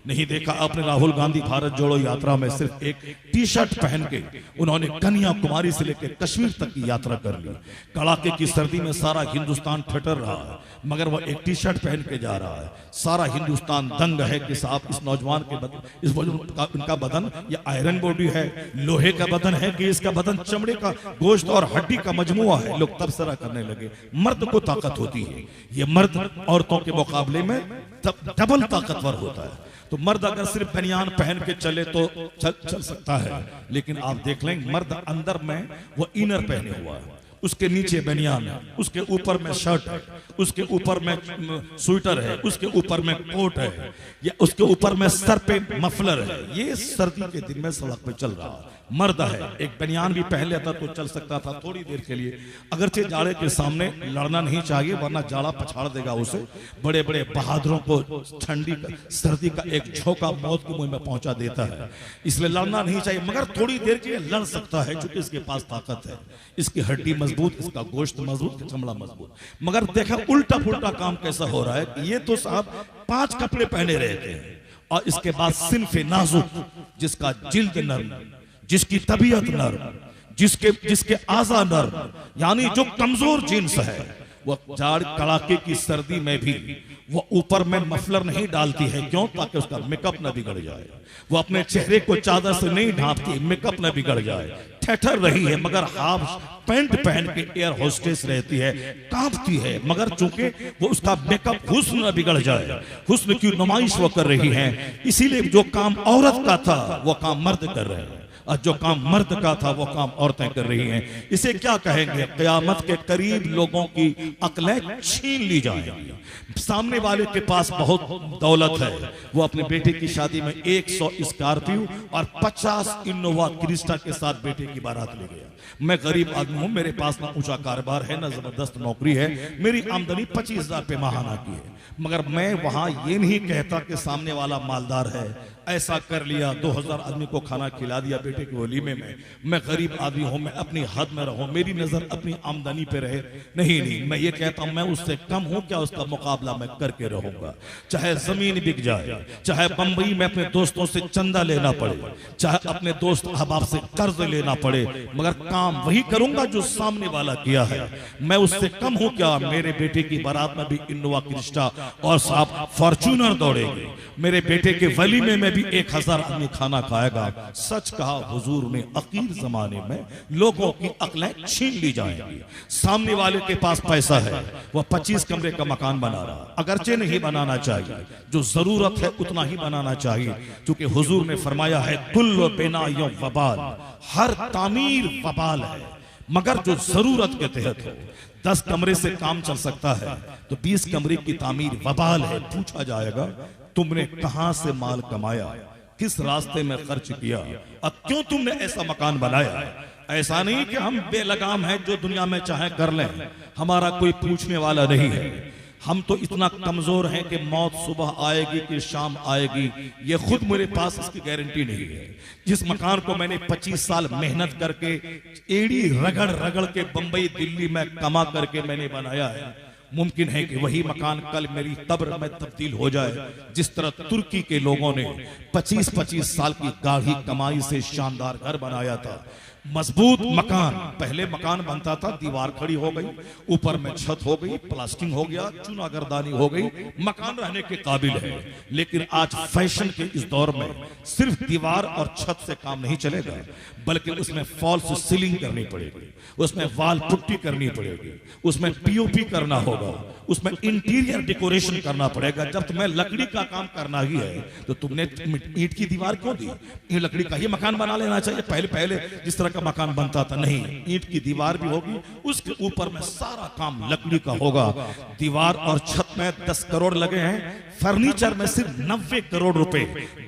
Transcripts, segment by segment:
नहीं देखा आपने राहुल गांधी भारत जोड़ो यात्रा में सिर्फ एक टी शर्ट पहन के उन्होंने कन्याकुमारी से लेकर कश्मीर तक की यात्रा कर ली। कड़ाके की सर्दी में सारा हिंदुस्तान ठिठुर रहा है, मगर वह एक टी शर्ट पहन के जा रहा है। सारा हिंदुस्तान दंग है कि साहब इस नौजवान के बदन, इनका बदन ये आयरन बॉडी है, लोहे का बदन है कि इसका बदन चमड़े का गोश्त और हड्डी का मजमुआ है। लोग तबसरा करने लगे। मर्द को ताकत होती है, ये मर्द औरतों के मुकाबले में डबल ताकतवर होता है। तो मर्द अगर सिर्फ बनियान पहन के चले तो चल सकता है, लेकिन आप देख लें मर्द अंदर में वो इनर पहने हुआ है, उसके नीचे बनियान है, उसके ऊपर में शर्ट है, उसके ऊपर में स्वेटर है, उसके ऊपर में कोट है, या उसके ऊपर में सर पे मफलर है। ये सर्दी के दिन में सड़क पे चल रहा है। मर्द है, एक बनियान भी पहन लेता तो चल सकता था थोड़ी देर के लिए। अगरचे जाड़े के सामने लड़ना नहीं चाहिए, वरना जाड़ा पछाड़ देगा उसे। बड़े बड़े बहादुरों को ठंडी सर्दी का एक झोंका मौत के मुंह में पहुंचा देता है, इसलिए लड़ना नहीं चाहिए। मगर थोड़ी देर के लिए लड़ सकता है क्योंकि इसके पास ताकत है, इसकी हड्डी मजबूत, इसका गोश्त मजबूत, चमड़ा मजबूत। मगर देखा उल्टा पुल्टा काम कैसा हो रहा है। ये तो साहब 5 कपड़े पहने रहते हैं और इसके बाद सिन्फे नाजुक, जिसका जिल्द नर्म, जिसकी तबीयत नर्म, जिसके आजा नर्म, यानी जो कमजोर जिन्स है, वो जाड़ कड़ाके की सर्दी में भी वो ऊपर में मफलर नहीं डालती है। क्यों? ताकि उसका मेकअप न बिगड़ जाए। वो अपने चेहरे को चादर से नहीं ढांपती, मेकअप न बिगड़ जाए। ठहर रही है मगर हाफ पैंट पहन के एयर होस्टेस रहती है, कांपती है, मगर चूंकि वो उसका मेकअप हुस्न न बिगड़ जाए, हुस्न की नुमाइश वो कर रही है। इसीलिए जो काम औरत का था वो काम मर्द कर रहे हैं, और जो काम मर्द का था वो काम औरतें कर रही हैं। इसे क्या कहेंगे? क़यामत के करीब लोगों की अक्लें छीन ली जाएंगी। सामने वाले के पास बहुत दौलत है, वो अपने बेटे की शादी में 100 स्कॉर्पियो और 50 इनोवा क्रिस्टा के साथ बेटे की बारात ले गया। मैं गरीब आदमी हूं, मेरे पास ना ऊंचा कारोबार है, ना जबरदस्त नौकरी है, मेरी आमदनी 25,000 रुपये माहाना की है। मगर मैं वहां ये नहीं कहता कि सामने वाला मालदार है, ऐसा कर लिया 2000 आदमी को खाना खिला दिया बेटे के वलीमे में। मैं गरीब आदमी हूं, मैं अपनी हद में रहूं, मेरी नजर अपनी आमदनी पे रहे। नहीं, मैं ये कहता हूं मैं उससे कम हूं क्या, उसका मुकाबला मैं करके रहूंगा। चाहे जमीन बिक जाए, चाहे बंबई में अपने दोस्तों से चंदा लेना पड़े, चाहे अपने दोस्त अहबाब से कर्ज लेना पड़े, मगर काम वही करूंगा जो सामने वाला किया है। मैं उससे कम हूं क्या? मेरे बेटे की बारात में भी इनोवा क्रिस्टा और साहब फॉर्च्यूनर दौड़ेंगे। मेरे बेटे के वलीमे में भी 1000 आदमी खाना खाएगा। सच कहा हुजूर ने, अकीर जमाने में लोगों की अक्लें छीन ली जाएंगी। सामने वाले के पास पैसा है, वह 25 कमरे का मकान बना रहा, अगरचे नहीं बनाना चाहिए, जो जरूरत है उतना ही बनाना चाहिए, क्योंकि हुजूर ने फरमाया है कुल्लु बिनायो वबाल, हर तामीर वबाल है, मगर जो जरूरत के तहत हो। 10 कमरे से काम चल सकता है तो 20 कमरे की तामीर वबाल है। पूछा जाएगा तुमने कहां से माल कमाया, किस रास्ते में खर्च किया, अब क्यों तुमने ऐसा मकान बनाया। ऐसा नहीं कि हम बेलगाम हैं जो दुनिया में चाहे कर लें, हमारा कोई पूछने वाला नहीं है। हम तो इतना कमजोर हैं कि मौत सुबह आएगी कि शाम आएगी, ये खुद मेरे पास इसकी गारंटी नहीं है। जिस मकान को मैंने 25 साल मेहनत करके एड़ी रगड़ रगड़ के बंबई दिल्ली में कमा करके मैंने बनाया है, मुमकिन है कि वही मकान कल मेरी कब्र में तब्दील हो जाए। जिस तरह तुर्की के लोगों ने 25-25 साल की गाढ़ी कमाई से शानदार घर बनाया था, मजबूत मकान। पहले मकान बनता था, दीवार खड़ी हो गई, ऊपर में छत हो गई, प्लास्टिंग हो गया, चुनागरदानी हो गई, मकान रहने के काबिल है। लेकिन आज फैशन के इस दौर में सिर्फ दीवार और छत से काम नहीं चलेगा, बल्कि उसमें फॉल्स सीलिंग करनी पड़ेगी, उसमें वाल पुट्टी करनी पड़ेगी, उसमें पीओपी करना होगा, उसमें इंटीरियर डेकोरेशन करना पड़ेगा। जब तुम्हें लकड़ी का काम करना ही है तो तुमने ईंट की दीवार क्यों दी? ये लकड़ी का ही मकान बना लेना चाहिए। पहले जिस तरह का मकान बनता था, नहीं, ईंट की दीवार भी होगी, उसके ऊपर में सारा काम लकड़ी का होगा। दीवार और छत में 10 करोड़ लगे हैं, फर्नीचर में सिर्फ 90 करोड़ रुपए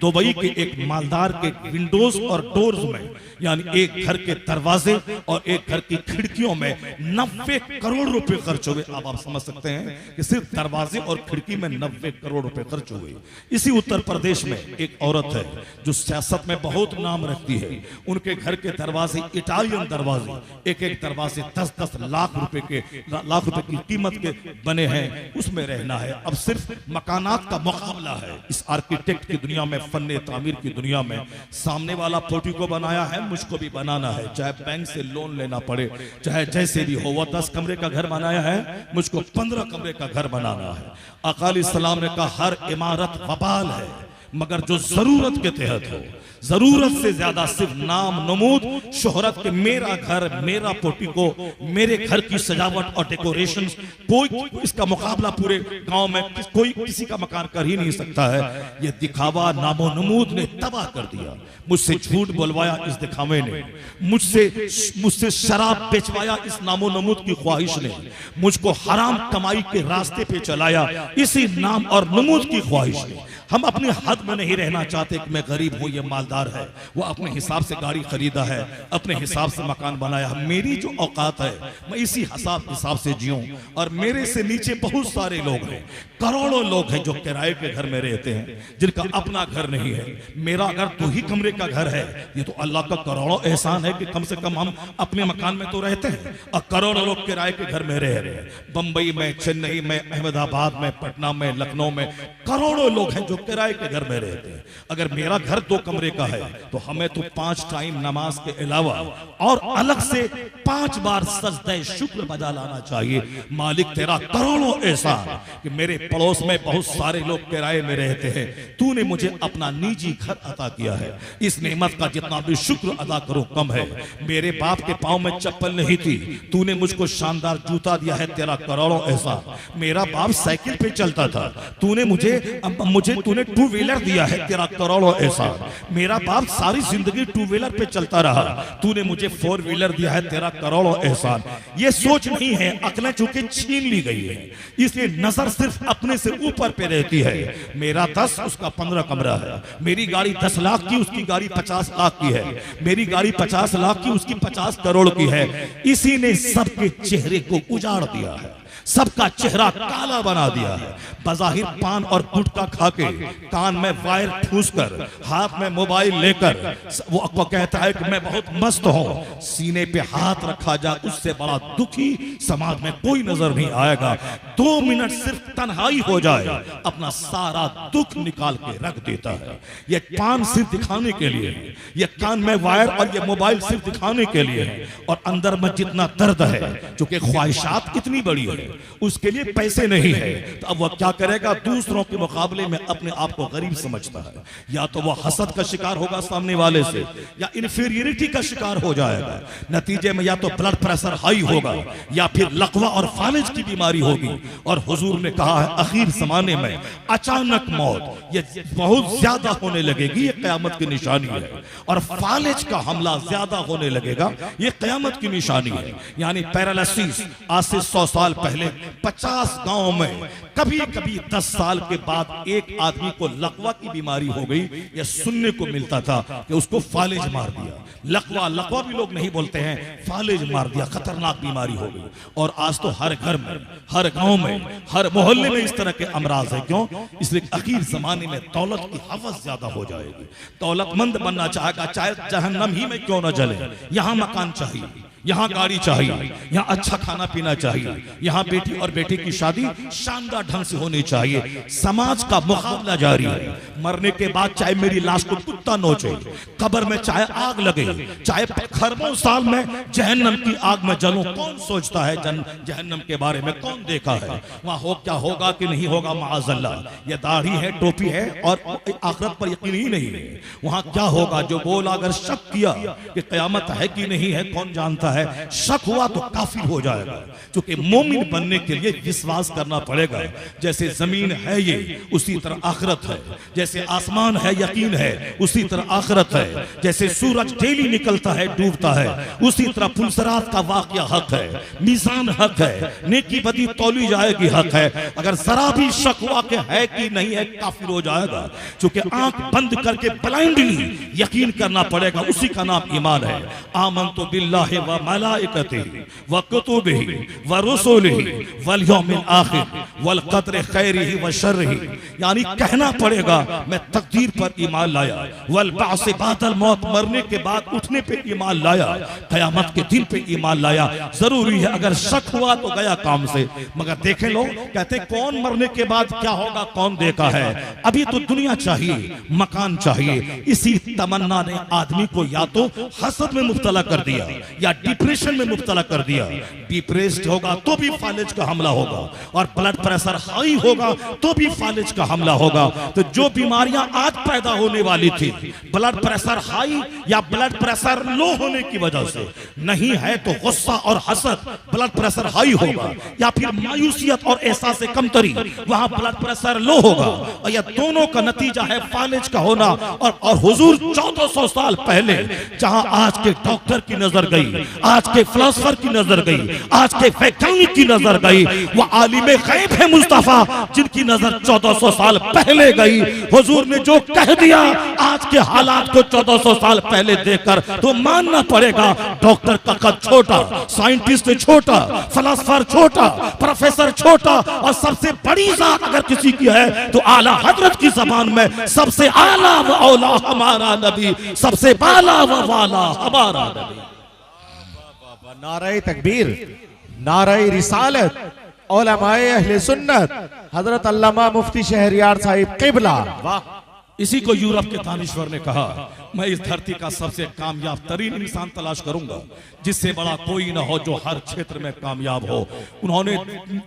दुबई के एक मालदार के विंडोज और डोर्स में, यानी एक घर के दरवाजे और एक घर की खिड़कियों में 90 करोड़ रुपए खर्च हुए। अब आप समझ सकते हैं कि सिर्फ दरवाजे और खिड़की में 90 करोड़ रुपए खर्च हुए। इसी उत्तर प्रदेश में एक औरत है जो सियासत में बहुत नाम रखती है, उनके घर के दरवाजे दरवाजे इटालियन दरवाजे, एक एक दरवाजे 10-10 लाख रुपए की कीमत के बने हैं, उसमें रहना है। अब सिर्फ मकानात का मुकाबला है इस आर्किटेक्ट की दुनिया में, फन्ने तामीर की दुनिया में। सामने वाला पोर्टिको बनाया है, मुझको भी बनाना है, चाहे बैंक से लोन लेना पड़े, चाहे जैसे भी हो। वो 10 कमरे का घर बनाया है, मुझको 15 कमरे का घर बनाना है। आका अलैहिस्सलाम ने कहा हर इमारत वबाल है, मगर जो जरूरत के तहत हो, जरूरत से ज्यादा सिर्फ नाम नमूद शोहरत के मेरा घर, मेरा पोर्टिको, मेरे घर की सजावट और डेकोरेशन, कोई इसका मुकाबला पूरे गांव में कोई किसी का मकान कर ही नहीं सकता है। ये दिखावा नामो नमूद ने तबाह कर दिया। मुझसे झूठ बोलवाया इस दिखावे ने, मुझसे शराब बेचवाया इस नामो नमूद की ख्वाहिश ने, मुझको हराम कमाई के रास्ते पे चलाया इसी नाम और नमूद की ख्वाहिश ने। हम अपने हद में नहीं रहना चाहते कि मैं गरीब हूं, ये मालदार है, वो अपने हिसाब से गाड़ी खरीदा है, अपने हिसाब से मकान बनाया। मेरी जो औकात है मैं इसी हिसाब से जीऊं। और मेरे से नीचे बहुत सारे लोग हैं, करोड़ों लोग हैं जो किराए के घर में रहते हैं, जिनका अपना घर नहीं है। मेरा अगर 2 ही कमरे का घर है, ये तो अल्लाह का करोड़ों एहसान है कि कम से कम हम अपने मकान में तो रहते हैं, और करोड़ों लोग किराए के घर में रह रहे हैं। बंबई में, चेन्नई में, अहमदाबाद में, पटना में, लखनऊ में करोड़ों लोग हैं जो किराए के घर में रहते हैं। अगर मेरा घर 2 कमरे का है तो हमें तो 5 टाइम नमाज के अलावा और अलग से 5 बार सजदे शुक्र बजा लाना चाहिए। मालिक तेरा करोड़ों एहसान कि मेरे पड़ोस में बहुत सारे लोग किराए में रहते हैं, तूने मुझे अपना निजी घर अता किया है। इस नेमत का जितना भी शुक्र अदा करो कम है। मेरे बाप के पांव में चप्पल नहीं थी, तूने मुझको शानदार जूता दिया है, तेरा करोड़ों एहसान। मेरा बाप साइकिल पे चलता था, तूने तूने 2 व्हीलर दिया है, तेरा करोड़ों एहसान। मेरा बाप सारी जिंदगी 2 व्हीलर पे चलता रहा, तूने मुझे 4 व्हीलर दिया है, तेरा करोड़ों एहसान। ये सोच नहीं है, अक्लें चूंकि छीन ली गई है, इसलिए नजर सिर्फ अपने से ऊपर पे रहती है। मेरा 10, उसका 15 कमरा है। मेरी गाड़ी 10 लाख की, उसकी गाड़ी 50 लाख की है। मेरी गाड़ी 50 लाख की, उसकी 50 करोड़ की है। इसी ने सबके चेहरे को उजाड़ दिया है, सबका चेहरा काला बना दिया है। बज़ाहिर पान और गुटखा खाके, कान में वायर ठूसकर, हाथ में मोबाइल लेकर वो आपको कहता है कि मैं बहुत मस्त हूं। सीने पे हाथ रखा जाए, उससे बड़ा दुखी समाज में कोई नजर नहीं आएगा। 2 मिनट सिर्फ तन्हाई हो जाए, अपना सारा दुख निकाल के रख देता है। ये पान सिर्फ दिखाने के लिए है, ये कान में वायर और ये मोबाइल सिर्फ दिखाने के लिए है। और अंदर में जितना दर्द है, क्योंकि ख्वाहिशात इतनी बड़ी है, उसके लिए पैसे नहीं है, तो अब वह क्या करेगा? दूसरों के मुकाबले में अपने आप को गरीब समझता है। या तो वह हसद का शिकार होगा सामने वाले से, या इंफीरियरिटी का शिकार हो जाएगा। नतीजे में या तो ब्लड प्रेशर हाई होगा, या फिर लकवा और फालिज की बीमारी होगी। और हुजूर ने कहा है आखिर जमाने में अचानक मौत ये बहुत ज्यादा होने लगेगी, ये कयामत की निशानी है। और फालिज का हमला ज्यादा होने लगेगा, ये कयामत की निशानी है। यानी पैरालिसिस आज से 100 साल पहले 50 गांव में कभी कभी 10 साल के बाद एक आदमी को लकवा की बीमारी हो गई, यह सुनने को मिलता था कि उसको फालिज मार दिया। लकवा भी लोग नहीं बोलते हैं, फालिज मार दिया, खतरनाक बीमारी हो गई। और आज तो हर घर में, हर गांव में, हर मोहल्ले में इस तरह के अमराज है। क्यों? इसलिए आखिर जमाने में दौलत की हवस ज्यादा हो जाएगी। दौलतमंद बनना चाहेगा, चाहे जहन्नम ही में क्यों न जले। यहां मकान चाहिए, यहाँ गाड़ी चाहिए, यहाँ अच्छा खाना पीना चाहिए, यहाँ बेटी और बेटे की शादी शानदार ढंग से होनी चाहिए। समाज का मुकाबला जारी है। मरने के बाद चाहे मेरी लाश को कुत्ता नोचे, कब्र में चाहे आग लगे, चाहे खरबों साल में जहन्नम की आग में जलूं, कौन सोचता है जहन्नम के बारे में? कौन देखा है? वहां हो क्या होगा कि नहीं होगा, माअज़ल्लाह। ये दाढ़ी है, टोपी है और आखिरत पर यकीन ही नहीं है। वहां क्या होगा? जो बोला, अगर शक किया कि कयामत है कि नहीं है, कौन जानता है? शक हुआ तो काफिर हो जाएगा। क्योंकि मोमिन बनने के लिए विश्वास करना पड़ेगा, जैसे जमीन है ये, उसी तरह आखिरत है। जैसे आसमान है, यकीन है, उसी तरह आखिरत है। जैसे सूरज डेली निकलता है, डूबता है, उसी तरह पुलसरात का वाकया हक है, मीज़ान हक है, नेकी बदी तौली जाएगी हक है। अगर जरा भी शक हुआ कि है कि नहीं है, काफिर हो जाएगा। क्योंकि आंख बंद करके ब्लाइंडली यकीन करना पड़ेगा, उसी का नाम ईमान है। आमन्तु बिल्लाहि व मलाइकतिही व कुतुबिही व रुसुलिही वल यौमिल आखिर वल क़द्रि खैरिही व शर्रिही, यानी कहना पड़ेगा मैं तकदीर पर ईमान लाया, वल बाअस बादल मौत, मरने के बाद उठने पे ईमान लाया, क़यामत के दिन पे ईमान लाया। जरूरी है, अगर शक हुआ तो गया काम से। मगर देखें लोग कहते कौन मरने के बाद क्या होगा कौन देखा है। अभी तो दुनिया चाहिए, मकान चाहिए। इसी तमन्ना ने आदमी को या तो हसद में मुब्तला कर दिया या डिप्रेशन में मुब्तला कर दिया। डिप्रेस्ड होगा तो भी फालिज का हमला होगा, और ब्लड प्रेशर हाई होगा तो भी फालिज का हमला होगा। तो जो बीमारियां आज पैदा होने वाली थी ब्लड प्रेशर हाई या ब्लड प्रेशर लो होने की वजह से, नहीं है तो गुस्सा और हसद ब्लड प्रेशर हाई होगा, या फिर मायूसियत और एहसास कमतरी वहां ब्लड प्रेशर लो होगा। और यह दोनों का नतीजा है फालिज का होना। और हुजूर 1400 साल पहले जहां आज के डॉक्टर की नजर गई, आज के फिलोसोफर की नजर गई, आज के वैज्ञानिक की नजर गई, वो आलिमे गैब है मुस्तफा जिनकी नजर 1400 साल पहले गई। हुजूर ने जो कह दिया आज के हालात को 1400 साल पहले देखकर तो मानना पड़ेगा। डॉक्टर का कद छोटा, साइंटिस्ट छोटा, फिलोसोफर छोटा, प्रोफेसर छोटा, और सबसे बड़ी जात अगर किसी की है तो आला हजरत की जबान में सबसे आला व औला हमारा नबी, सबसे बाला व वाला हमारा नबी। नारे तकबीर, नारे रिसालत, उलमाए अहले सुन्नत, हजरत अल्लामा मुफ्ती शहरियार साहिब किबला। वाह! इसी को यूरोप के दानिश्वर ने कहा, मैं इस धरती का सबसे कामयाब तरीन इंसान तलाश करूंगा जिससे बड़ा कोई ना हो, जो हर क्षेत्र में कामयाब हो। उन्होंने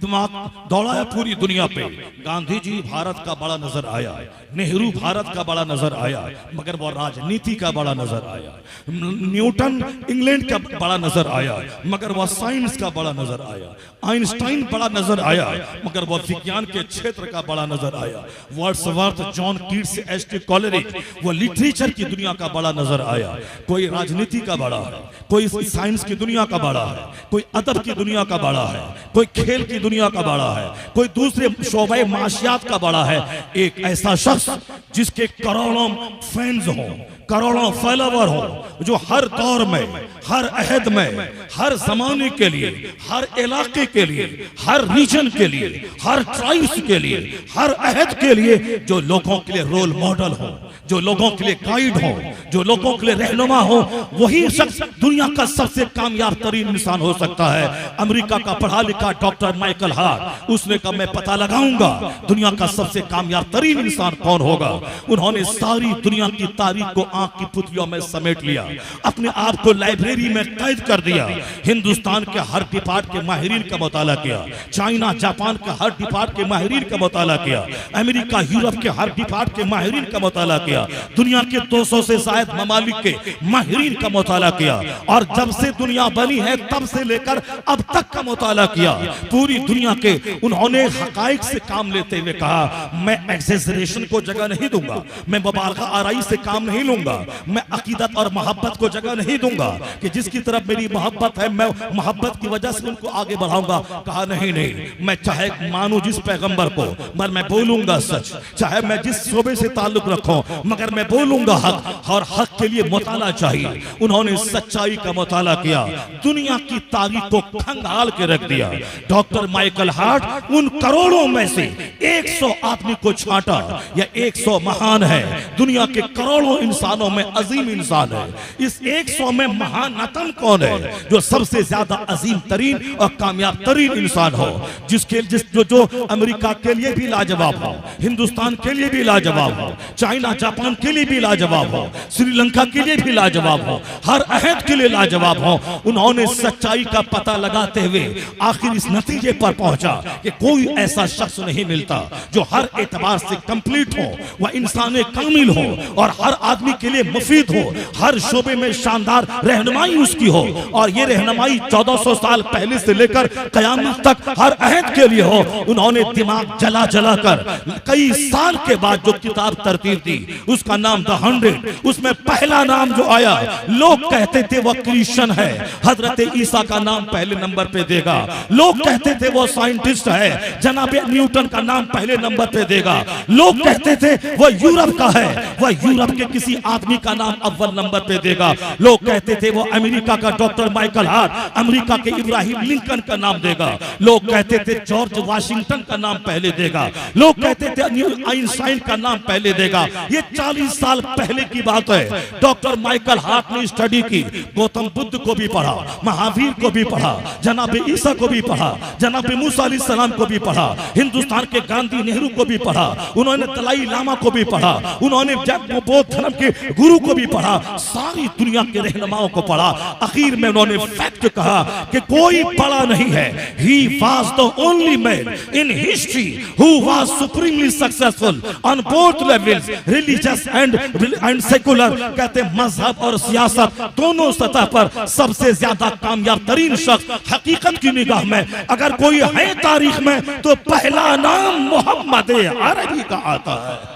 दिमाग दौड़ाया पूरी दुनिया पे। गांधी जी भारत का बड़ा नजर आया, नेहरू भारत का बड़ा नजर आया, मगर वो राजनीति का बड़ा नजर आया। न्यूटन इंग्लैंड का बड़ा नजर आया, मगर वह साइंस का बड़ा नजर आया। आइंस्टाइन बड़ा नजर आया, मगर वह विज्ञान के क्षेत्र का बड़ा नजर आया। Wordsworth, John Keats, ST. Coleridge, वो लिटरेचर की दुनिया का बड़ा नजर आया। कोई राजनीति का बड़ा है, कोई साइंस की दुनिया का बड़ा है, कोई अदब की दुनिया का बड़ा है, कोई खेल की दुनिया का बड़ा है, कोई दूसरे शोबे माशियात का बड़ा है। एक ऐसा शख्स जिसके करोड़ों फैंस हों, करोड़ों फॉलोवर हो, जो हर दौर में, हर अहद में, हर जमाने के लिए, हर इलाके के लिए, हर रीजन के लिए, हर ट्राइब्स के लिए, हर अहद के लिए, जो लोगों के लिए रोल मॉडल हो, जो लोगों के लिए गाइड हो, जो लोगों के लिए रहनुमा हो, वही शख्स दुनिया का सबसे कामयाब तरीन इंसान हो सकता है। अमेरिका का पढ़ा लिखा डॉक्टर माइकल हार्ट, उसने कहा मैं पता लगाऊंगा दुनिया का सबसे कामयाब तरीन इंसान कौन होगा। उन्होंने सारी दुनिया की तारीख को आंख की पुतलियों में समेट लिया, अपने आप को लाइब्रेरी में कैद कर दिया। हिंदुस्तान के हर डिपार्ट के माहिरीन का मुताला किया, चाइना जापान के हर डिपार्ट के माहिरीन का मुताला किया, अमेरिका यूरोप के हर डिपार्ट के माहिरीन का मुताला किया, दुनिया के 200 से शायद ममालिक के माहिरीन का मुताला किया, और जब से दुनिया बनी है तब से लेकर अब तक का मुताला किया। पूरी दुनिया के उन्होंने हकाइक से काम लेते हुए कहा मैं एक्सेजरेशन को जगह नहीं दूंगा, मैं मुबालगा आराई से काम नहीं लूंगा, मैं अकीदत और मोहब्बत को जगह नहीं दूंगा कि जिसकी तरफ मेरी मोहब्बत है मैं मोहब्बत की वजह से उनको आगे बढ़ाऊंगा। कहा नहीं नहीं, मैं चाहे मानूं जिस पैगंबर को, मगर मैं बोलूंगा सच, चाहे मैं जिस शोबे से ताल्लुक रखूं, मगर मैं बोलूंगा हक, और हक के लिए मुताला चाहिए। उन्होंने सच्चाई का मुताला किया, दुनिया की तारीख को खंगाल के रख दिया। डॉक्टर माइकल हार्ट उन करोड़ों में से 100 आदमी को छांटा, या 100 महान है, दुनिया के करोड़ों इंसानों में अजीम इंसान है। इस 100 में महानतम कौन है, जो सबसे ज्यादा अजीम तरीन और कामयाब तरीन इंसान हो, जिसके जो अमेरिका के लिए भी लाजवाब हो, हिंदुस्तान के लिए भी लाजवाब हो, चाइना जापान के लिए भी लाजवाब हो, श्रीलंका के लिए भी लाजवाब हो, हर अहद के लिए लाजवाब हो। उन्होंने सच्चाई का पता लगाते हुए आखिर इस नतीजे पर पहुंचा कि कोई ऐसा शख्स नहीं मिलता जो हर एतबार से कंप्लीट हो, वह इंसान कामिल हो और हर आदमी के लिए मुफीद हो, हर शोबे में शानदार रहनुमाई उसकी हो। और ये रहनुमाई 1400 साल पहले से लेकर कयामत तक हर अहद के लिए हो। उन्होंने दिमाग जला जला कर कई साल के बाद जो किताब तरतीब दी, उसका नाम द 100। उसमें पहला नाम जो आया, लोग कहते थे वह क्रिश्चियन है, हजरत ईसा का नाम पहले नंबर पे देगा। लोग कहते थे वो साइंटिस्ट है, जनाब न्यूटन का नाम पहले नंबर पे देगा। लोग कहते थे वह यूरोप का है, वह यूरोप के किसी आदमी का नाम अव्वल नंबर पे देगा। लोग कहते थे वो अमेरिका का डॉक्टर माइकल हार्ट, अमेरिका के इब्राहिम लिंकन का नाम देगा। लोग कहते थे जॉर्ज वाशिंगटन का नाम पहले देगा। लोग कहते थे आइंस्टाइन का नाम पहले देगा। ये 40 साल पहले की बात है। डॉक्टर माइकल हार्ट ने स्टडी की, गौतम बुद्ध को भी पढ़ा, महावीर को भी पढ़ा, जनाब ईसा को भी पढ़ा, जनाब मूसा अलैहिस्सलाम को भी पढ़ा, हिंदुस्तान के गांधी नेहरू को भी पढ़ा, उन्होंने दलाई लामा को भी पढ़ा, उन्होंने बौद्ध धर्म के गुरु को भी पढ़ा, सारी दुनिया के रहनुमाओं को पढ़ा। आखिर में उन्होंने फैक्ट कहा कि कोई बड़ा नहीं है। He was the only man in history who was supremely successful on both levels, religious and secular। कहते मजहब और सियासत दोनों सतह पर सबसे ज्यादा कामयाब तरीन शख्स हकीकत की निगाह में अगर कोई है तारीख में तो पहला नाम मोहम्मद अरबी का आता है।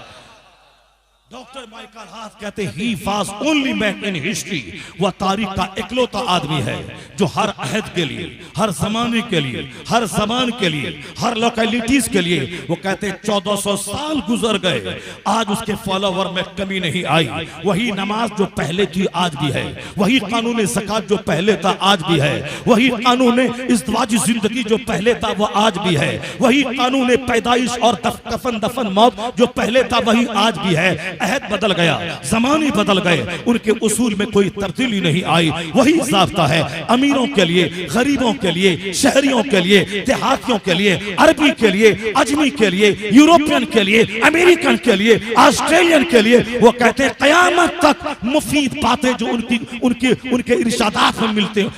डॉक्टर माइकल हार्ट कहते he was only man in history, वह तारीख का इकलौता आदमी है जो हर अहद के लिए, हर जमाने के लिए, हर जमान के लिए, हर लोकेलिटीज के लिए, वो कहते 1400 साल गुजर गए, आज उसके फॉलोवर में कमी नहीं आई। वही नमाज जो पहले थी आज भी है, वही कानून ज़कात जो पहले था आज भी है, वही कानून इज़्दिवाजी जिंदगी जो पहले था वो आज भी है, वही कानून पैदाइश और कफन दफन मौत जो पहले था वही आज भी है। अहद बदल गया, जमाने बदल गए, उनके उसूल में कोई तब्दीली नहीं आई। वही ज़ाब्ता है अमीरों के लिए, गरीबों के लिए, शहरियों के लिए, देहातियों के लिए, अरबी के लिए, अजमी के लिए, यूरोपियन के लिए, अमेरिकन के लिए, ऑस्ट्रेलियन के लिए। वो कहते हैं क़यामत तक मुफीद बातें जो उनके इरशादात में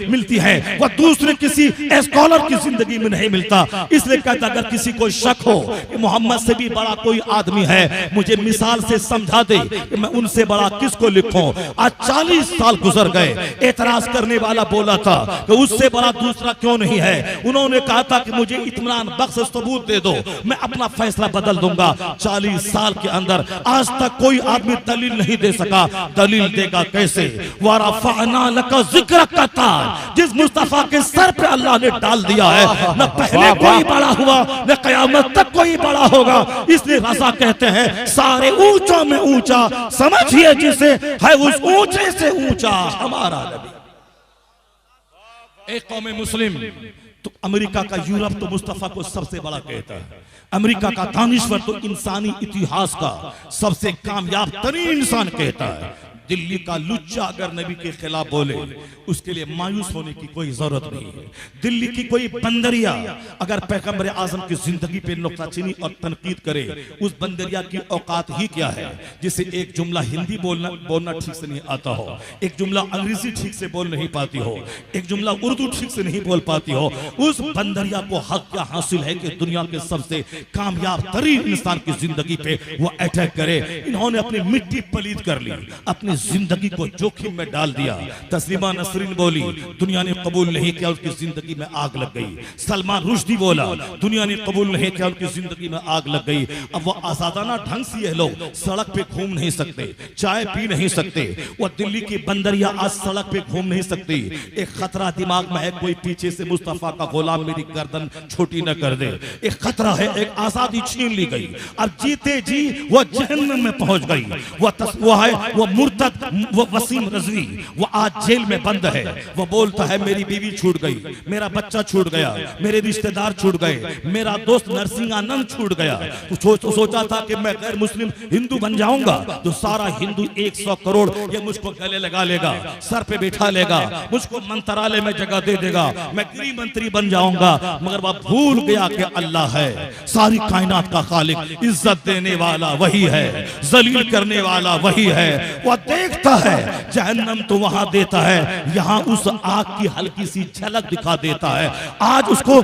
मिलती हैं वह दूसरे किसी स्कॉलर की जिंदगी में नहीं मिलता। इसलिए कहता अगर किसी को शक हो कि मोहम्मद से भी बड़ा कोई आदमी है, मुझे मिसाल से समझा दे कि मैं उनसे बड़ा किसको लिखूं। आज 40 साल गुजर गए, एतराज करने वाला बोला था कि उससे बड़ा दूसरा क्यों नहीं है। उन्होंने कहा था कि मुझे इत्मीनान बख्श सबूत दे दो, मैं अपना फैसला बदल दूंगा। 40 साल के अंदर आज तक कोई आदमी दलील नहीं दे सका। दलील देगा कैसे? वरफ़अना लका ज़िक्रक का ताज, जिस मुस्तफा के सर पे अल्लाह ने डाल दिया है, न पहले कोई बड़ा हुआ न क़यामत तक कोई बड़ा होगा। इसलिए रज़ा कहते हैं सारे ऊंचों में ऊंचा समझिए जिसे है उस ऊंचे से ऊंचा हमारा नबी। एक कौम मुस्लिम तो अमेरिका का यूरोप तो मुस्तफा को सबसे बड़ा कहता है, अमेरिका का दानिश्वर तो इंसानी इतिहास का सबसे कामयाब तरीन इंसान कहता है। दिल्ली का लुच्चा अगर नबी के खिलाफ बोले उसके लिए मायूस होने की कोई जरूरत नहीं है। दिल्ली की कोई बंदरिया अगर पैगंबर आजम की जिंदगी पे नुक्ताचीनी और तनकीद करे, उस बंदरिया की औकात ही क्या है जिसे एक जुमला हिंदी बोलना ठीक से नहीं आता हो, एक जुमला अंग्रेजी ठीक से बोल नहीं पाती हो, एक जुमला उर्दू ठीक से नहीं बोल पाती हो। उस बंदरिया को हक क्या हासिल है कि दुनिया के सबसे कामयाब तरीन इंसान की जिंदगी पे वो अटैक करे। इन्होंने अपनी मिट्टी पलीद कर ली, अपनी जिंदगी को जोखिम में डाल दिया। तस्लीमा नसरीन बोली दुनिया ने कबूल नहीं किया, उसकी जिंदगी में आग लग गई। सलमान रुश्दी बोला दुनिया ने कबूल नहीं किया, उनकी जिंदगी में आग लग गई। अब वो आजादाना ढंग से ये लोग सड़क पे घूम नहीं सकते, चाय पी नहीं सकते। वो दिल्ली की बंदरिया आज सड़क पे घूम नहीं सकती। एक खतरा दिमाग में है, कोई पीछे से मुस्तफा का गुलाम मेरी गर्दन छोटी न कर दे। एक खतरा है, एक आजादी छीन ली गई। अब जीते जी वो जहन्नम में पहुंच गई। वो मुर्तद वो वसीम रजवी वो आज जेल में बंद है। वो बोलता है मेरी बीवी छूट गई, मेरा बच्चा छूट गया, मेरे रिश्तेदार छूट गए, मेरा दोस्त नरसिंहानंद छूट गया। तो सोचा था कि मैं गैर मुस्लिम हिंदू बन जाऊंगा तो सारा हिंदू 100 करोड़ ये मुझको गले लगा लेगा, सर पे बिठा लेगा, मुझको मंत्रालय में जगह दे देगा, मैं गृह मंत्री बन जाऊंगा। मगर वह भूल गया कि अल्लाह है सारी कायनात का खालिक, इज्जत देने वाला वही है, जलील करने वाला वही है। वह देखता है जहन्नम तो वहां देता है, यहां उस आग की हल्की सी झलक दिखा देता है। आज उसको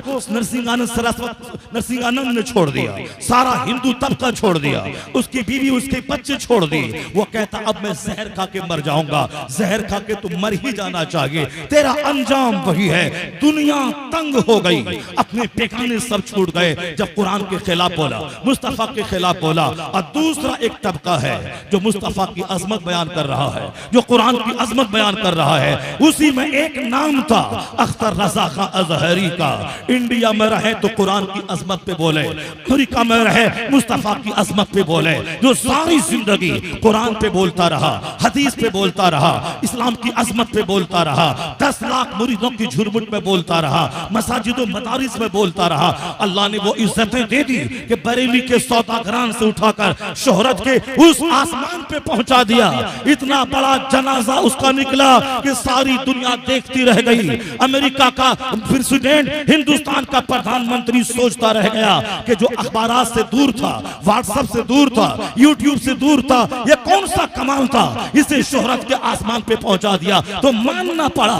नरसिंहानंद ने छोड़ दिया, सारा हिंदू तबका छोड़ दिया, उसकी बीवी उसके बच्चे छोड़ दिए। वो कहता अब मैं जहर खा के मर जाऊंगा। जहर खा के तो मर ही जाना चाहिए, तेरा अंजाम वही है। दुनिया तंग हो गई, अपने पेखाने सब छूट गए जब कुरान के खिलाफ बोला, मुस्तफा के खिलाफ बोला। और दूसरा एक तबका है जो मुस्तफा की अजमत बयान कर रहा है, जो कुरान की अजमत बयान कर रहा है। उसी में एक नाम था अख्तर रजा खां अजहरी का। इंडिया में रहे तो कुरान की अजमत पे बोले, अमेरिका में रहे मुस्तफा की अजमत पे बोले, जो सारी जिंदगी कुरान पे बोलता रहा, हदीस पे बोलता रहा, इस्लाम की अजमत पे बोलता रहा, 10 लाख मुरीदों की झुरमुट में बोलता रहा, मसाजिदों मदारिस में बोलता रहा। अल्लाह ने वो इज्जतें दे दी कि बरेली के सौदागरान से उठाकर शोहरत के उस आसमान पे पहुंचा दिया। इतना बड़ा जनाजा उसका निकला कि सारी दुनिया देखती रह गई। अमेरिका का प्रेसिडेंट, हिंदुस्तान का प्रधानमंत्री सोचता रह गया कि जो अखबारात से दूर था, व्हाट्सएप से दूर था, यूट्यूब से दूर था, ये कौन सा कमाल था, इसे शोहरत के आसमान पे पहुंचा दिया। तो मानना पड़ा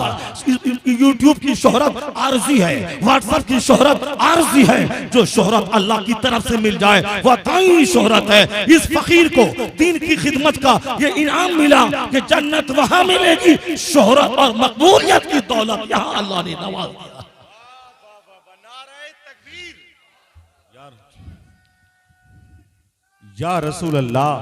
यूट्यूब की शोहरत आरजी है, व्हाट्सएप की शोहरत आरजी है। जो शोहरत अल्लाह की तरफ से मिल जाए वह दाई शोहरत है। इस फकीर को दीन की खिदमत का ये इनाम मिला कि जन्नत वहां मिलेगी, शोहरत और मकबूलियत की दौलत यहां अल्लाह ने नवाज दिया। या रसूल अल्लाह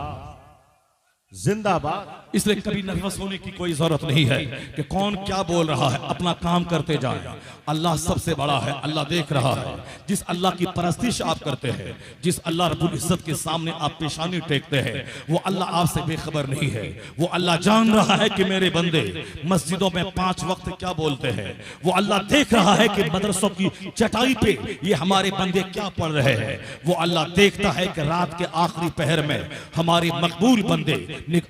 जिंदाबाद। इसलिए कभी नर्वस होने की कोई जरूरत नहीं है कि कौन क्या बोल रहा है, अपना काम करते जाएं। अल्लाह सबसे बड़ा है, अल्लाह देख रहा है। जिस अल्लाह की परस्तिश आप करते हैं, जिस अल्लाह रब्बुल इज्जत के सामने आप पेशानी टेकते हैं, वो अल्लाह आपसे बेखबर नहीं है। वो अल्लाह जान रहा है कि मेरे बंदे मस्जिदों में 5 वक्त क्या बोलते हैं। वो अल्लाह देख रहा है कि मदरसों की चटाई पे ये हमारे बंदे क्या पढ़ रहे हैं। वो अल्लाह देखता है कि रात के आखिरी पहर में हमारे मकबूल बंदे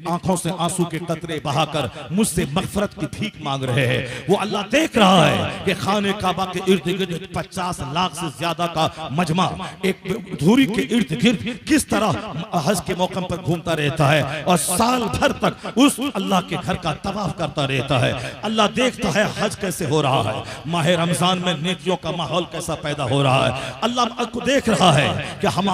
आंखों से आंसू के कतरे बहाकर मुझसे मगफरत की भीख मांग रहे हैं। वो अल्लाह देख रहा है कि खाने काबा के इर्द गिर्द 50 लाख से ज्यादा का मजमा एक धूरी के इर्द गिर्द किस तरह हज के मौके पर घूमता रहता है और साल भर तक उस अल्लाह के घर का तवाफ करता रहता है। अल्लाह देखता है हज कैसे हो रहा है, माह रमजान में नेकियों का माहौल कैसा पैदा हो रहा है। अल्लाह को देख रहा है कि हम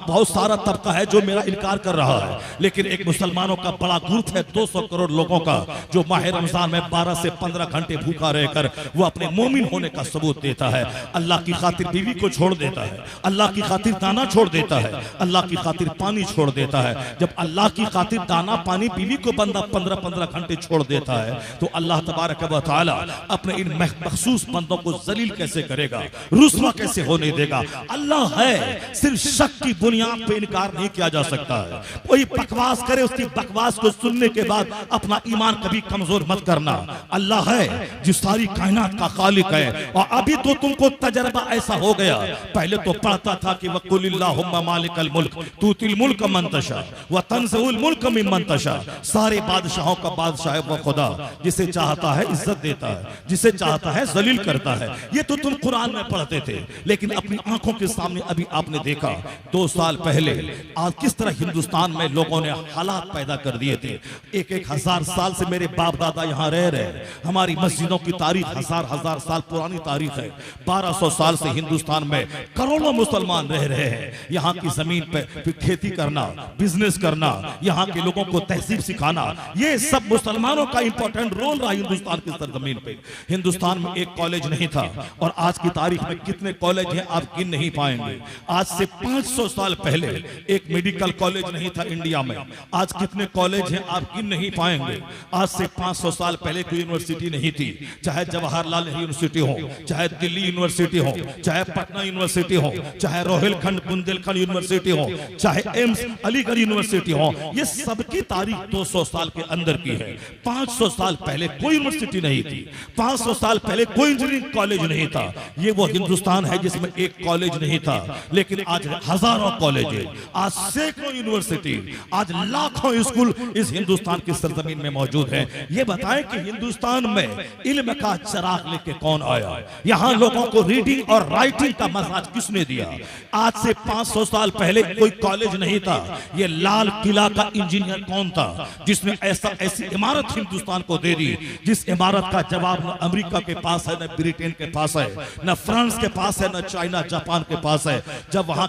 बहुत सारा तबका है जो मेरा इनकार कर रहा है, लेकिन एक मुसलमानों का बड़ा ग्रुप है 200 करोड़ लोगों का जो माह रमजान में 12 से 15 घंटे भूखा रहकर वो अपने मोमिन होने का सबूत देता है। अल्लाह की खातिर बीवी को छोड़ देता है, अल्लाह की खातिर दाना छोड़ देता है, अल्लाह की खातिर पानी छोड़ देता है। जब अल्लाह की खातिर दाना पानी बीवी को बंदा 15-15 घंटे छोड़ देता है तो अल्लाह तबारक व तआला अपने इन मखसूस बंदों को जलील कैसे करेगा, रुस्वा कैसे होने देगा। अल्लाह है, सिर्फ शक की बुनियाद पे इनकार नहीं किया जा सकता है। कोई बकवास करे, उसकी बकवास को सुनने के बाद अपना ईमान कभी कमजोर मत करना। अल्लाह है जो सारी कायनात का खालिक है। और अभी तो तुमको तजर्बा ऐसा हो गया, पहले तो पढ़ता था कि वकुलिल्लाहुम्मा मालिकल मुल्क तूतिल मुल्क मन तशा व तंज़िउल मुल्क मिम्मन तशा। सारे बादशाहों का बादशाह है वो खुदा, जिसे चाहता है इज्जत देता है, जिसे चाहता है जलील करता है। ये तो तुम कुरान में पढ़ते थे, लेकिन अपनी आंखों के सामने अभी आपने देखा 2 साल पहले आज किस तरह हिंदुस्तान में लोगों ने हालात पैदा कर दिए थे। 1-1 हजार साल से मेरे बाप दादा यहाँ रह रहे। हमारी मस्जिदों की तारीख हजार साल पुरानी तारीख है। 1200 साल से हिंदुस्तान में करोड़ों मुसलमान रह रहे हैं। यहाँ की जमीन पे खेती करना, बिजनेस करना, यहाँ के लोगों को तहजीब सिखाना, ये सब मुसलमानों का इंपॉर्टेंट रोल रहा हिंदुस्तान की सरजमीन पे। हिंदुस्तान में एक कॉलेज नहीं था और आज की तारीख में कितने कॉलेज हैं आप गिन नहीं पाएंगे। आज से 500 साल पहले एक मेडिकल कॉलेज नहीं था इंडिया में। आज कितने कॉलेज हैं आप गिन नहीं पाएंगे। आज से 500 साल पहले कोई यूनिवर्सिटी नहीं थी, चाहे जवाहरलाल नेहरू यूनिवर्सिटी हो, चाहे दिल्ली यूनिवर्सिटी हो, चाहे पटना यूनिवर्सिटी हो, चाहे रोहिलखंड बुंदेलखंड यूनिवर्सिटी हो, चाहे एम्स अलीगढ़ यूनिवर्सिटी हो। ये सबकी तारीख 200 साल के अंदर की है। 500 साल पहले कोई यूनिवर्सिटी नहीं थी, 500 साल पहले कोई इंजीनियरिंग कॉलेज नहीं था। ये वो हिंदुस्तान है जिसमें एक कॉलेज नहीं था, लेकिन आज हजारों कॉलेज है, आज सैकड़ों यूनिवर्सिटी, आज लाखों स्कूल इस हिंदुस्तान की सरजमीन में मौजूद हैं। ये बताएं कि हिंदुस्तान में इल्म का चिराग लेके कौन आया? यहाँ लोगों को रीडिंग और राइटिंग का मसाज किसने दिया? आज से 500 साल पहले कोई कॉलेज नहीं था। ये लाल किला का इंजीनियर कौन था जिसने ऐसी इमारत हिंदुस्तान को दे दी, जिस इमारत का जवाब न अमेरिका के पास है, न ब्रिटेन के पास है, न फ्रांस के पास है, न चाइना जापान के पास है। जब वहां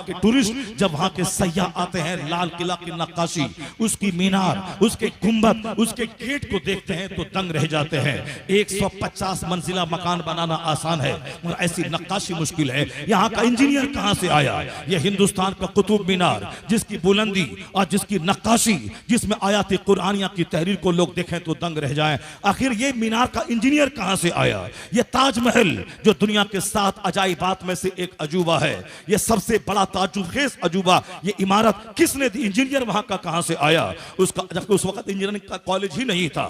के टूरिस्ट, जब वहां के सयाह आते हैं, लाल किला की नक्काशी, उसकी मीनार, उसके गुंबद, उसके गेट को देखते हैं तो दंग रह जाते हैं। 150 मंजिला मकान बनाना आसान है मगर ऐसी नक्काशी मुश्किल है। यहाँ का इंजीनियर कहां से आया? यह हिंदुस्तान का कुतुब मीनार, जिसकी बुलंदी और जिसकी नक्काशी, जिसमें आयात कुरानिया की तहरीर को लोग देखें तो दंग रह जाएं। आखिर ये मीनार का इंजीनियर कहां से आया? ये ताजमहल जो दुनिया के 7 अजाइबात में से एक अजूबा है, ये सबसे बड़ा ताजुबखेज अजूबा, ये इमारत किसने दी? इंजीनियर वहां का कहां से आया? उसका जबकि उस वक्त इंजीनियरिंग का कॉलेज ही नहीं था।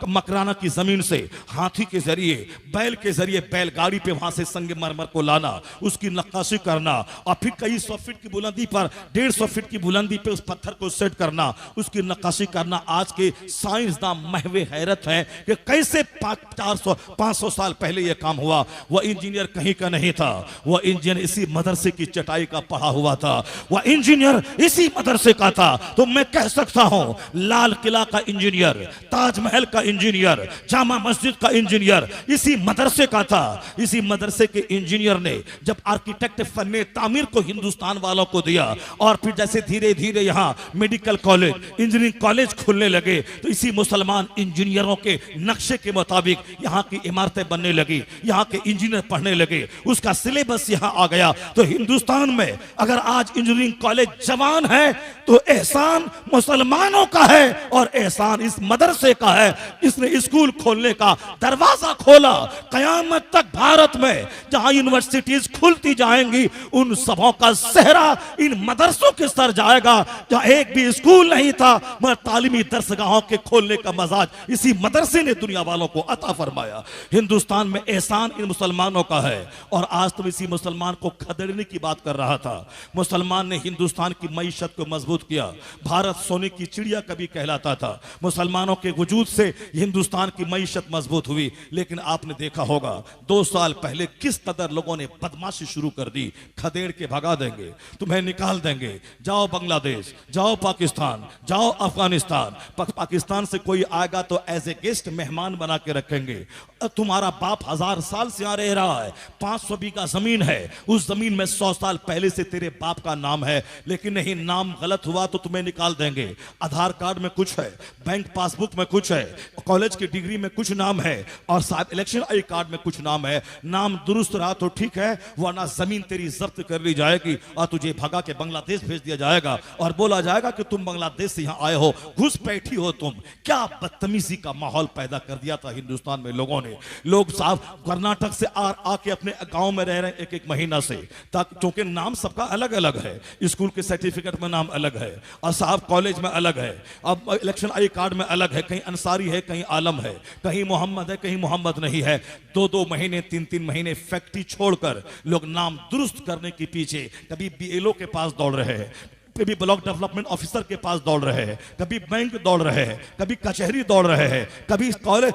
मकराना की जमीन से हाथी के जरिए, बैल के जरिए, बैलगाड़ी पे वहां से संगमरमर को लाना, उसकी नक्काशी करना और फिर कई 100 फीट की बुलंदी पर, 150 फीट की बुलंदी पे उस पत्थर को सेट करना, उसकी नक्काशी करना। आज के साइंसदान महवे हैरत है कि कैसे 500 साल पहले यह काम हुआ। वह इंजीनियर कहीं का नहीं था, वह इंजीनियर इसी मदरसे की चटाई का पढ़ा हुआ था, वह इंजीनियर इसी मदरसे का था। तो मैं कह सकता हूं लाल किला का इंजीनियर, ताजमहल का इंजीनियर, जामा मस्जिद का इंजीनियर इसी मदरसे का था। इसी मदरसे के इंजीनियर ने जब आर्किटेक्ट फन्ने तामीर को हिंदुस्तान वालों को दिया और फिर जैसे धीरे धीरे यहाँ मेडिकल कॉलेज, इंजीनियरिंग कॉलेज खुलने लगे तो इसी मुसलमान इंजीनियरों के नक्शे के मुताबिक यहाँ की इमारतें बनने लगी, यहाँ के इंजीनियर पढ़ने लगे, उसका सिलेबस यहाँ आ गया। तो हिंदुस्तान में अगर आज इंजीनियरिंग कॉलेज जवान है तो एहसान मुसलमानों का है और एहसान इस मदरसे का है। इसने स्कूल खोलने का दरवाजा खोला। कयामत तक भारत में जहां यूनिवर्सिटीज खुलती जाएंगी उन सबों का सेहरा इन मदरसों के सर जाएगा। जहां एक भी स्कूल नहीं था मगर तालीमी दरसगाहों के खोलने का मजाज इसी मदरसे ने दुनिया वालों को अता फरमाया। हिंदुस्तान में एहसान इन मुसलमानों का है। और आज तो इसी मुसलमान को खदेड़ने की बात कर रहा था। मुसलमान ने हिंदुस्तान की मईशत को मजबूत किया। भारत सोने की चिड़िया कभी कहलाता था। मुसलमानों के वजूद से हिंदुस्तान की मईशत मजबूत हुई। लेकिन आपने देखा होगा 2 साल पहले किस कदर लोगों ने बदमाशी शुरू कर दी। खदेड़ के भगा देंगे, तुम्हें निकाल देंगे, जाओ बांग्लादेश, जाओ पाकिस्तान, जाओ अफगानिस्तान। पाकिस्तान से कोई आएगा तो एज ए गेस्ट मेहमान बना के रखेंगे। तुम्हारा बाप 1000 साल से यहाँ रह रहा है, 500 बीघा जमीन है, उस जमीन में 100 साल पहले से तेरे बाप का नाम है। लेकिन नहीं, नाम गलत हुआ तो तुम्हें निकाल देंगे। आधार कार्ड में कुछ है, बैंक पासबुक में कुछ है, कॉलेज की डिग्री में कुछ नाम है और साहब इलेक्शन आई कार्ड में कुछ नाम है। नाम दुरुस्त रहा तो ठीक है, वरना जमीन तेरी जब्त कर ली जाएगी और तुझे भगा के बांग्लादेश भेज दिया जाएगा और बोला जाएगा कि तुम बांग्लादेश से यहाँ आए हो, घुसपैठी हो तुम। क्या बदतमीजी का माहौल पैदा कर दिया था हिंदुस्तान में लोगों ने। लोग साहब कर्नाटक से आके अपने गांव में रह रहे हैं एक महीना से, ताकि क्योंकि नाम सबका अलग अलग है, स्कूल के सर्टिफिकेट में नाम अलग है और साहब कॉलेज में अलग है, अब इलेक्शन आई कार्ड में अलग है, कहीं अंसारी है, कहीं आलम है, कहीं मोहम्मद है, कहीं मोहम्मद नहीं है। 2-2 महीने 3-3 महीने फैक्ट्री छोड़कर लोग नाम दुरुस्त करने के पीछे कभी बीएलओ के पास दौड़ रहे हैं, कभी ब्लॉक डेवलपमेंट ऑफिसर के पास दौड़ रहे हैं, कभी बैंक दौड़ रहे हैं, कभी कचहरी दौड़ रहे हैं, कभी कॉलेज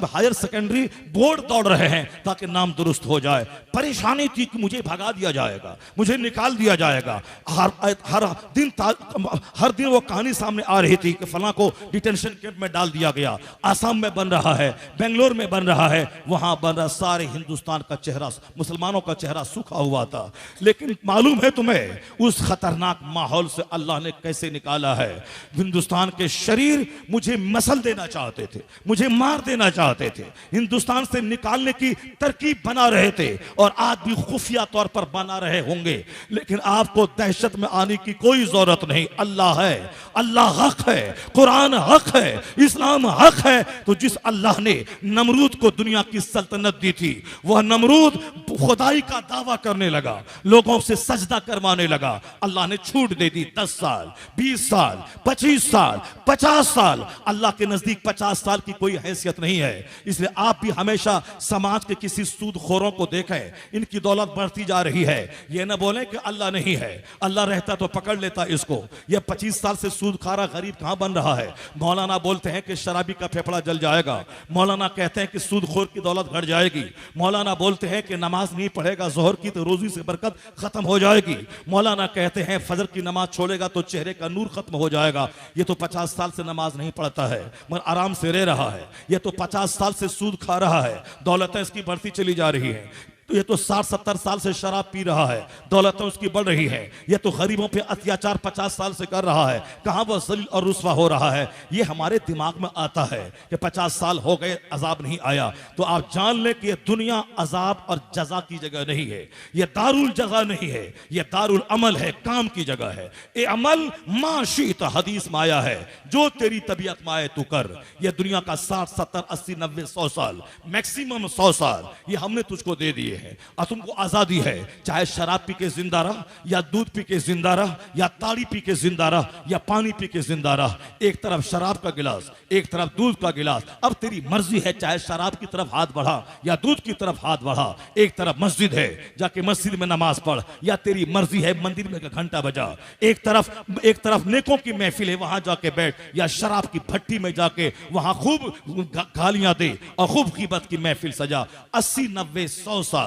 हायर सेकेंडरी बोर्ड दौड़ रहे हैं ताकि नाम दुरुस्त हो जाए। परेशानी थी कि मुझे भगा दिया जाएगा, मुझे निकाल दिया जाएगा। हर दिन वो कहानी सामने आ रही थी कि फलां को डिटेंशन कैंप में डाल दिया गया। आसाम में बन रहा है, बेंगलोर में बन रहा है, वहां बन रहा। सारे हिंदुस्तान का चेहरा, मुसलमानों का चेहरा सूखा हुआ था। लेकिन मालूम है तुम्हें उस खतरनाक माहौल से अल्लाह ने कैसे निकाला है। हिंदुस्तान के शरीर मुझे मसल देना चाहते थे, मुझे मार देना चाहते थे, हिंदुस्तान से निकालने की तरकीब बना रहे थे और आज भी खुफिया तौर पर बना रहे होंगे। लेकिन आपको दहशत में आने की कोई जरूरत नहीं। अल्लाह है, अल्लाह हक है, कुरान हक है, इस्लाम हक है। तो जिस अल्लाह ने नमरूद को दुनिया की सल्तनत दी थी, वह नमरूद खुदाई का दावा करने लगा, लोगों से सजदा करवाने लगा। अल्लाह ने छूट छूट दे दी 10 साल, 20 साल, 25 साल, 50 साल, अल्लाह के नजदीक 50 साल की कोई हैसियत नहीं है। इसलिए आप भी हमेशा समाज के किसी सूदखोरों को देखें, इनकी दौलत बढ़ती जा रही है, ये ना बोलें कि अल्लाह नहीं है, अल्लाह रहता तो पकड़ लेता इसको। ये 25 साल से सूद खा रहा गरीब कहां बन रहा है। मौलाना बोलते हैं कि शराबी का फेफड़ा जल जाएगा, मौलाना कहते हैं कि सूदखोर की दौलत घट जाएगी, मौलाना बोलते हैं कि नमाज नहीं पढ़ेगा जोहर की तो रोजी से बरकत खत्म हो जाएगी, मौलाना कहते हैं फजर की नमाज छोड़ेगा तो चेहरे का नूर खत्म हो जाएगा। ये तो 50 साल से नमाज नहीं पढ़ता है मगर आराम से रह रहा है। ये तो 50 साल से सूद खा रहा है, दौलतें इसकी बढ़ती चली जा रही है। तो ये तो 60-70 साल से शराब पी रहा है, दौलतें उसकी बढ़ रही है। ये तो गरीबों पे अत्याचार 50 साल से कर रहा है, कहां वह जलील और रुस्वा हो रहा है। ये हमारे दिमाग में आता है कि 50 साल हो गए अजाब नहीं आया, तो आप जान लें कि ये दुनिया अजाब और जजा की जगह नहीं है, ये दारुल जजा नहीं है, ये दारुल अमल है, काम की जगह है। ये अमल माशीत हदीस में आया है, जो तेरी तबीयत में आए तू कर। ये दुनिया का 60, 70, 80, 90, 100 साल, मैक्सिमम 100 साल ये हमने तुझको दे दिए है और तुमको आजादी है, चाहे शराब पी के जिंदा रह, या दूध पी के जिंदा रह, या ताड़ी पी के जिंदा रह, या पानी पी के जिंदा रह। एक तरफ शराब का गिलास, एक तरफ दूध का गिलास, अब तेरी मर्जी है, चाहे शराब की तरफ हाथ बढ़ा या दूध की तरफ हाथ बढ़ा। एक तरफ मस्जिद है, जाके मस्जिद में नमाज पढ़, या तेरी मर्जी है मंदिर में घंटा बजा। एक तरफ नेकों की महफिल है, वहां जाके बैठ, या शराब की भट्टी में जाके वहां खूब गालियां दे और खूब कीमत की महफिल सजा। 80, 90, 100 साल,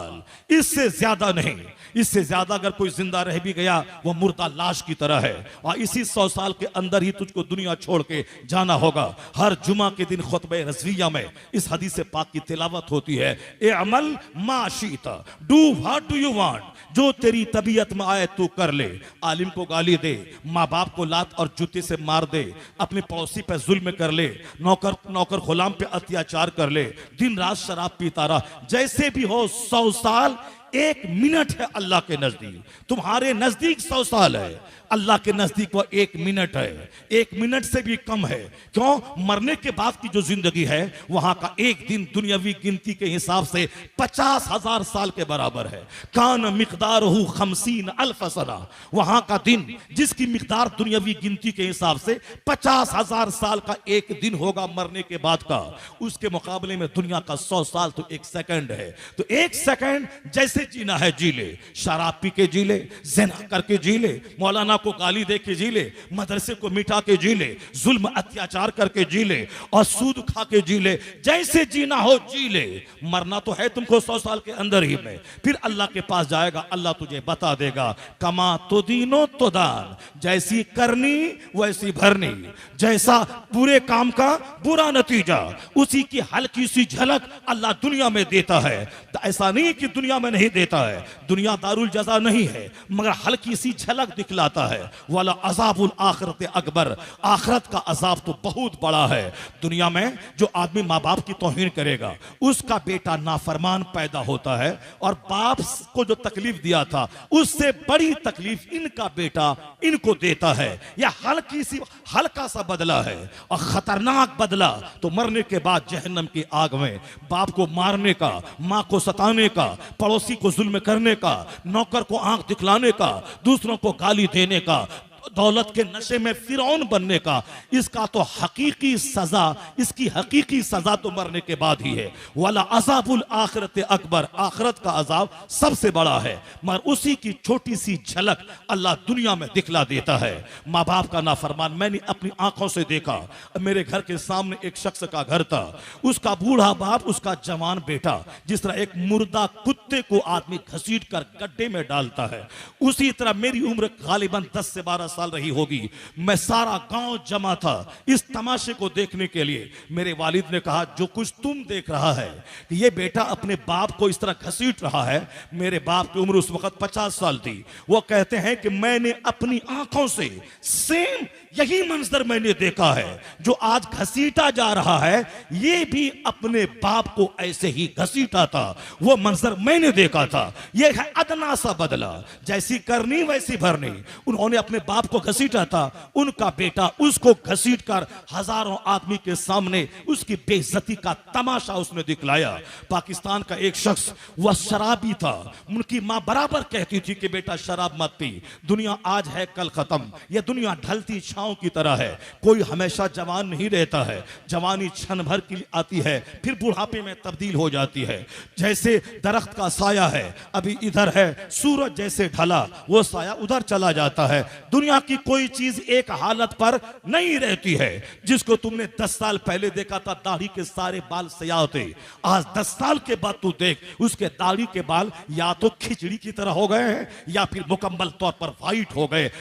इससे ज्यादा नहीं। इससे ज्यादा अगर कोई जिंदा रह भी गया वो मुर्दा लाश की तरह है, और इसी 100 साल के अंदर ही तुझको दुनिया छोड़ के जाना होगा। हर जुमा के दिन खुतबे रज़विया में इस हदीस पाक की तिलावत होती है, ए अमल माशीता, do what do you want, जो तेरी तबीयत में आए तू कर ले। आलिम को गाली दे, माँ बाप को लात और जूते से मार दे, अपने पड़ोसी पे जुल्म कर ले, नौकर गुलाम पे अत्याचार कर ले, दिन रात शराब पीता रहा, जैसे भी हो 100 साल 1 मिनट है अल्लाह के नजदीक। तुम्हारे नजदीक 100 साल है, अल्लाह के नजदीक वो 1 मिनट है, 1 मिनट से भी कम है। क्यों? मरने के बाद की जो जिंदगी है वहां का एक दिन दुनियावी गिनती के हिसाब से 50,000 साल के बराबर है। कान मिकदारहु 50,000 सना, वहां का दिन जिसकी मिकदार दुनियावी गिनती के हिसाब से 50,000 साल का एक दिन होगा मरने के बाद का, उसके मुकाबले में दुनिया का 100 साल तो 1 सेकंड है। तो 1 सेकंड जैसे जीना है जी ले, शराब पी के जी ले, ज़िना करके जी ले, मौलाना को गाली दे के जी ले, मदरसे को मिटा के जी ले, जुल्म अत्याचार करके जी ले, और सूद खा के जी ले, जैसे जीना हो जी ले। मरना तो है तुमको 100 साल के अंदर ही में, फिर अल्लाह के पास जाएगा, अल्लाह तुझे बता देगा, कमा तो दीनो तो दान, जैसी करनी वैसी भरनी, जैसा पूरे काम का बुरा नतीजा, उसी की हल्की सी झलक अल्लाह दुनिया में देता है। तो ऐसा नहीं कि दुनिया में नहीं देता है, दुनिया दारुल जजा नहीं है, मगर हल्की सी झलक दिखलाता है। वाला अजाबुल आखिरत अकबर, आखिरत का अजाब तो बहुत बड़ा है। दुनिया में जो आदमी माँ बाप की तौहीन करेगा उसका बेटा नाफरमान पैदा होता है, और बाप को जो तकलीफ दिया था उससे बड़ी तकलीफ इनका बेटा इनको देता है। यह हल्का सा बदला है, और खतरनाक बदला तो मरने के बाद जहन्नम की आग में बाप को मारने का, माँ को सताने का, पड़ोसी को जुल्म करने का, नौकर को आंख दिखलाने का, दूसरों को गाली देने का, दौलत के नशे में फिरौन बनने का, इसका तो हकीकी सजा, इसकी हकीकी सजा तो मरने के बाद ही है। वाला अजाबुल आखिरत अकबर, आखिरत का अजाब सबसे बड़ा है, मगर उसी की छोटी सी झलक अल्लाह दुनिया में दिखला देता है। माँ बाप का नाफरमान, मैंने अपनी आंखों से देखा, मेरे घर के सामने एक शख्स का घर था, उसका बूढ़ा बाप, उसका जवान बेटा, जिस तरह एक मुर्दा कुत्ते को आदमी घसीट कर गड्ढे में डालता है, उसी तरह मेरी उम्र गालिबन 10 से 12 साल रही होगी। मैं सारा गांव जमा था इस तमाशे को देखने के लिए। मेरे वालिद ने कहा, जो कुछ तुम देख रहा है कि ये बेटा अपने बाप को इस तरह घसीट रहा है। मेरे बाप की उम्र उस वक्त 50 साल थी। वो कहते हैं कि मैंने अपनी आंखों से सेम यही मंजर मैंने देखा है। जो आज घसीटा जा रहा है ये भी अपने बाप को ऐसे ही घसीटा था। वो मंजर मैंने देखा था। ये है अदना सा बदला, जैसी करनी वैसी भरनी। उन्होंने अपने बाप को घसीटा था, उनका बेटा उसको घसीट कर हजारों आदमी के सामने उसकी बेइज्जती का तमाशा उसने दिखलाया। पाकिस्तान का एक शख्स वह शराबी था, उनकी मां बराबर कहती थी कि बेटा शराब मत पी, दुनिया आज है कल खत्म। यह दुनिया ढलती छांव की तरह है, कोई हमेशा जवान नहीं रहता है। जवानी क्षण भर की आती है, फिर बुढ़ापे में तब्दील हो जाती है। जैसे दरख्त का साया है, अभी इधर है, सूरज जैसे ढला वो साया उधर चला जाता है। दुनिया की कोई चीज एक हालत पर नहीं रहती है। जिसको तुमने 10 साल पहले देखा था दाढ़ी के सारे बाल सयाह थे, आज 10 साल के बाद तू देख उसके दाढ़ी के बाल या तो खिचड़ी की तरह हो गए हैं या फिर मुकम्मल तौर पर वाइट हो गए।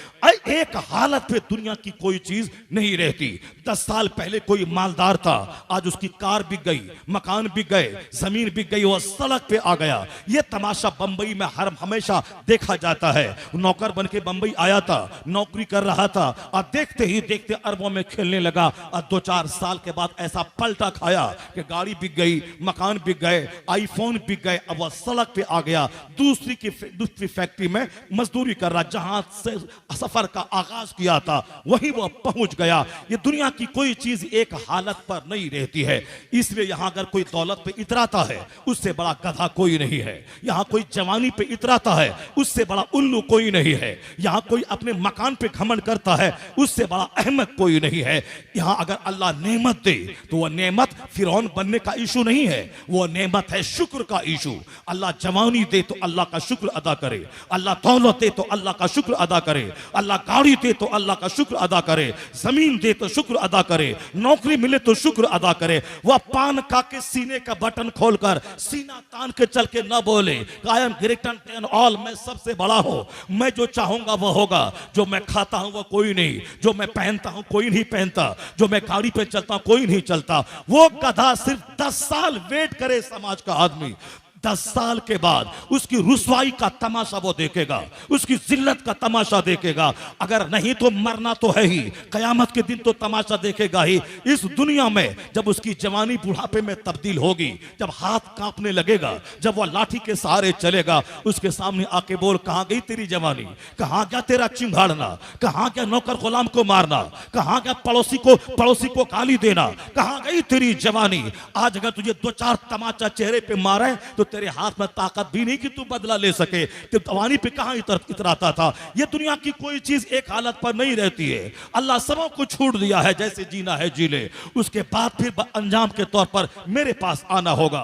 एक हालत पे दुनिया की कोई चीज नहीं रहती। 10 साल पहले कोई मालदार था, आज उसकी कार बिक गई, मकान बिक गए, जमीन बिक गई, वो सड़क पे आ गया। ये तमाशा बंबई में हर हमेशा देखा जाता है। नौकर बन के बंबई आया था, नौकरी कर रहा था और देखते ही देखते अरबों में खेलने लगा और 2-4 साल के बाद ऐसा पलटा खाया कि गाड़ी बिक गई, मकान बिक गए, आईफोन बिक गए। अब वह सड़क पे आ गया, दूसरी फैक्ट्री में मजदूरी कर रहा, जहां से सफर का आगाज किया था वहीं वह पहुंच गया। ये दुनिया की कोई चीज एक हालत पर नहीं रहती है। इसलिए यहां अगर कोई दौलत पे इतराता है उससे बड़ा गधा कोई नहीं है। यहां कोई जवानी पे इतराता है उससे बड़ा उल्लू कोई नहीं है। यहां कोई अपने मकान पे घमंड करता है उससे बड़ा अहमक कोई नहीं है। यहां अगर अल्लाह नेमत दे तो वह नेमत फिरौन बनने का इशू नहीं है, वो नेमत है शुक्र का इशू। अल्लाह जवानी दे तो अल्लाह का शुक्र अदा करे, अल्लाह दौलत दे तो अल्लाह का शुक्र अदा करे, अल्लाह गाड़ी दे तो अल्लाह का शुक्र अदा करे, जमीन दे तो शुक्र अदा करे, नौकरी मिले तो शुक्र अदा करे। वह पान खा के सीने का बटन खोलकर सीना तान के चल के न बोले I am greater than all, मैं सबसे बड़ा हूं, मैं जो चाहूंगा वह होगा, जो मैं खाता हूं वह कोई नहीं, जो मैं पहनता हूं कोई नहीं पहनता, जो मैं गाड़ी पे चलता हूं कोई नहीं चलता। वो गधा सिर्फ 10 साल वेट करे समाज का आदमी, 10 साल के बाद उसकी रुसवाई का तमाशा वो देखेगा, उसकी जिल्लत का तमाशा देखेगा। अगर नहीं तो मरना तो है ही, कयामत के दिन तो तमाशा देखेगा ही। इस दुनिया में जब उसकी जवानी बुढ़ापे में तब्दील होगी, जब हाथ कांपने लगेगा, जब वह लाठी के सहारे चलेगा, उसके सामने आके बोल कहां गई तेरी जवानी, कहां गया तेरा चिंगाड़ना, कहां गया नौकर गुलाम को मारना, कहां गया पड़ोसी को गाली देना, कहां गई तेरी जवानी। आज अगर तुझे 2-4 तमाचा चेहरे पे मारे तो तेरे हाथ में ताकत भी नहीं कि तू बदला ले सके। तो जवानी पे कहां इतराता था। ये दुनिया की कोई चीज एक हालत पर नहीं रहती है। अल्लाह सबों को छूट दिया है, जैसे जीना है जी ले, उसके बाद फिर अंजाम के तौर पर मेरे पास आना होगा।